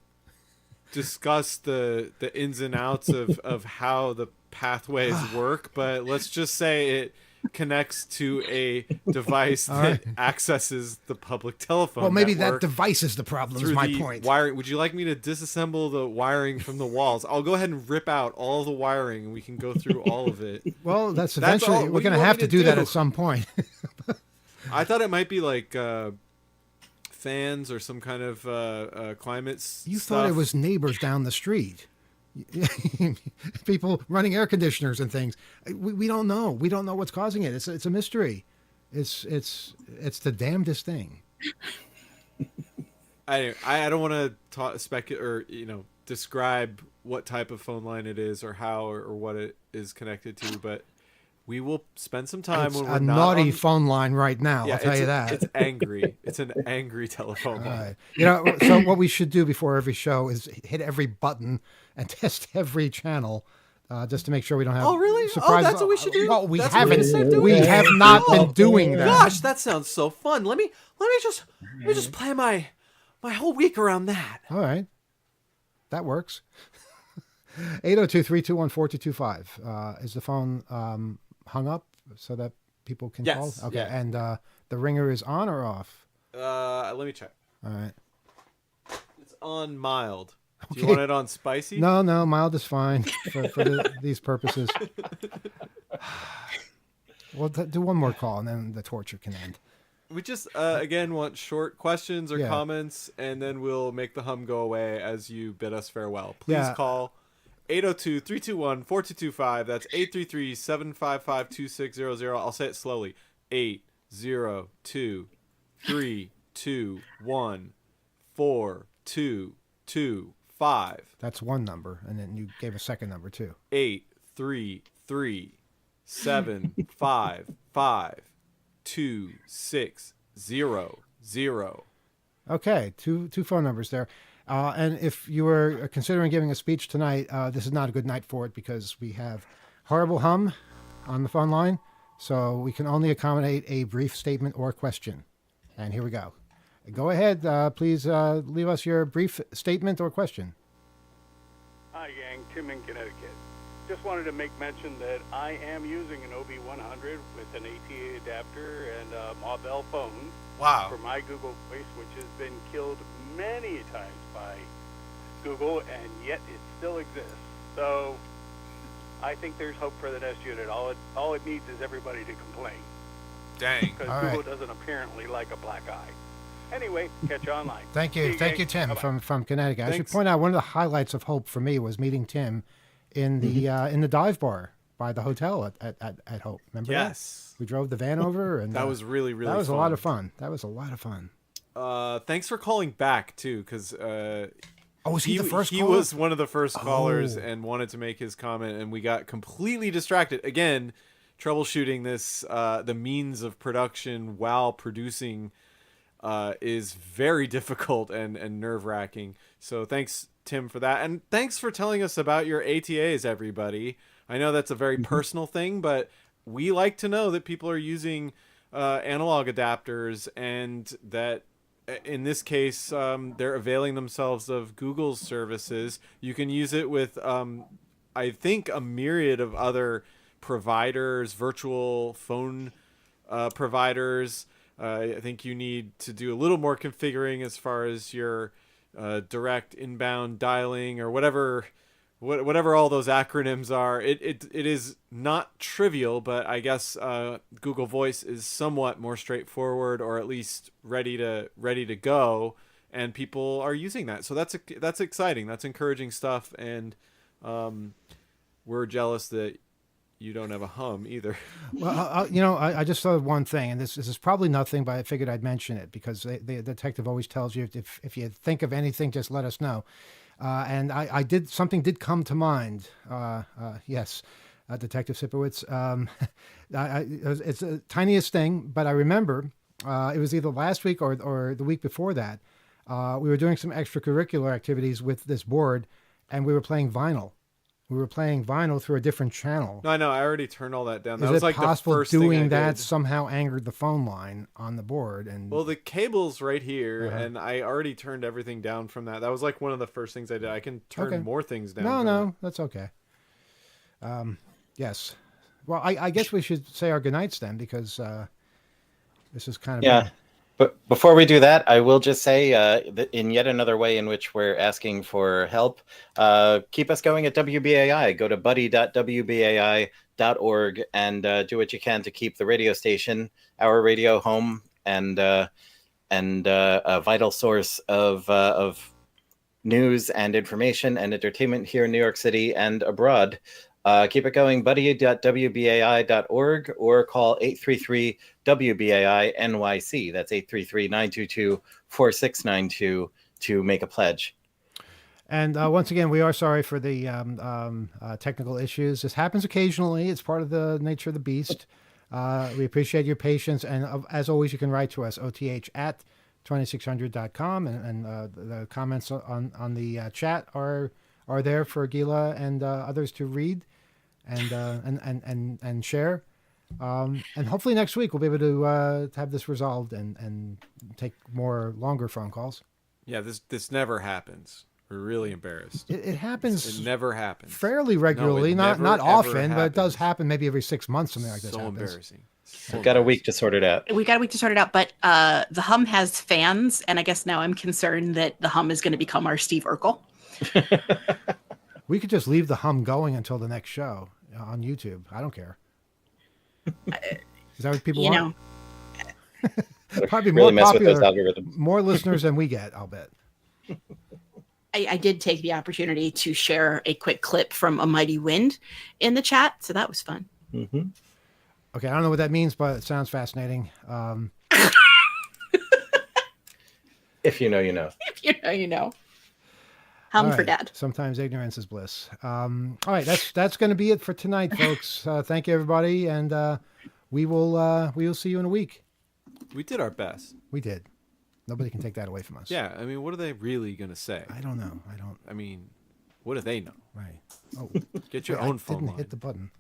discuss the ins and outs of how the pathways work, but let's just say connects to a device All that right. accesses the public telephone. Well, maybe that network device is the problem. Is through my the point. Wiring. Would you like me to disassemble the wiring from the walls? I'll go ahead and rip out all the wiring, and we can go through all of it. Well, that's That's eventually all. we're What do you going to want have me to to do that do? at some point. I thought it might be like fans or some kind of climate. You stuff. thought it was neighbors down the street. People running air conditioners and things. We don't know. We don't know what's causing it. It's a mystery. It's the damnedest thing. I don't want to talk speculate or describe what type of phone line it is or how or what it is connected to, but we will spend some time It's when a we're not naughty on, phone line right now. I'll tell you that. It's angry. It's an angry telephone line. Right. So what we should do before every show is hit every button and test every channel, just to make sure we don't have. Oh, really? Surprise. Oh, that's what we should do? Well, we That's what we haven't. should start doing? We have not Oh, been doing that. Gosh, that sounds so fun. Let me just plan my whole week around that. All right. That works. 802-321-4225. Is the phone hung up so that people can Yes, call? Okay. yeah. And the ringer is on or off? Let me check. All right. It's on mild. Do you Okay. want it on spicy? No, mild is fine for these purposes. Well, do one more call and then the torture can end. We just again want short questions or Yeah. comments, and then we'll make the hum go away as you bid us farewell. Please Yeah. call 802-321-4225. That's 833-755-2600. I'll say it slowly. 802-321-4225. That's one number, and then you gave a second number too. 833-755-2600. Okay, two phone numbers there. And if you were considering giving a speech tonight, this is not a good night for it because we have horrible hum on the phone line, so we can only accommodate a brief statement or question. And here we go. Go ahead, please leave us your brief statement or question. Hi, gang. Tim in Connecticut. Just wanted to make mention that I am using an OB100 with an ATA adapter and a Mobile phone Wow. for my Google Voice, which has been killed many times by Google, and yet it still exists. So I think there's hope for the Nest unit. All it needs is everybody to complain, Dang. because All Google right. doesn't apparently like a black eye. Anyway, catch you online. Thank See you, gang. Tim, Bye-bye. from Connecticut. I should Thanks. point out one of the highlights of hope for me was meeting Tim in the dive bar by the hotel at Hope. Remember that? Yes. We drove the van over, and That was really, really that was fun. a lot of fun. That was a lot of fun. Thanks for calling back, too, because Oh, was he the first he caller? was one of the first callers Oh. and wanted to make his comment, and we got completely distracted. Again, troubleshooting this, the means of production while producing is very difficult and nerve-wracking. So thanks, Tim, for that. And thanks for telling us about your ATAs, everybody. I know that's a very personal thing, but we like to know that people are using analog adapters, and that in this case, they're availing themselves of Google's services. You can use it with, I think, a myriad of other providers, virtual phone providers. I think you need to do a little more configuring as far as your direct inbound dialing or whatever all those acronyms are. It is not trivial, but I guess Google Voice is somewhat more straightforward, or at least ready to go, and people are using that. So that's exciting. That's encouraging stuff, and we're jealous that you don't have a hum either. Well, I just thought of one thing, and this is probably nothing, but I figured I'd mention it because the detective always tells you if you think of anything, just let us know. And something did come to mind. Yes, Detective Sipowicz. It's the tiniest thing, but I remember it was either last week or the week before that. We were doing some extracurricular activities with this board, and we were playing vinyl. We were playing vinyl through a different channel. No, I know. I already turned all that down. That Is was it like possible the first thing I doing did. that somehow angered the phone line on the board? And Well, the cable's right here, Uh-huh. and I already turned everything down from that. That was like one of the first things I did. I can turn Okay. more things down. no, from no, that. that's okay. Yes, Well, I guess we should say our goodnights then, because this is kind of Yeah. But before we do that, I will just say, that in yet another way in which we're asking for help, keep us going at WBAI. Go to buddy.wbai.org and do what you can to keep the radio station, our radio, home, and a vital source of news and information and entertainment here in New York City and abroad. Keep it going, buddy.wbai.org, or call 833-WBAI-NYC. That's 833-922-4692 to make a pledge. And once again, we are sorry for the technical issues. This happens occasionally. It's part of the nature of the beast. We appreciate your patience. And as always, you can write to us, oth@2600.com. And the comments on the chat are there for Gila and others to read and share. And hopefully next week we'll be able to have this resolved and take more longer phone calls. Yeah, this never happens. We're really embarrassed. It happens. It never happens. Fairly regularly, No, it not never, often, ever but it does happens. happen maybe every 6 months. Something like this So happens. embarrassing. We've got a week to sort it out. We got a week to sort it out, but the Hum has fans, and I guess now I'm concerned that the Hum is going to become our Steve Urkel. We could just leave the Hum going until the next show on YouTube. I don't care. Is that what people You want? know, Probably Really more mess with those popular, algorithms. more listeners than we get, I'll bet. I did take the opportunity to share a quick clip from A Mighty Wind in the chat, so that was fun. Mm-hmm. Okay, I don't know what that means, but it sounds fascinating. If you know, you know. If you know, you know. Hum All for right. dad. Sometimes ignorance is bliss. All right, that's going to be it for tonight, folks. Thank you, everybody, and we will see you in a week. We did our best. We did. Nobody can take that away from us. Yeah, I mean, what are they really gonna say? I don't know. I mean, what do they know? Right. Oh, Get your I own phone didn't line. hit the button.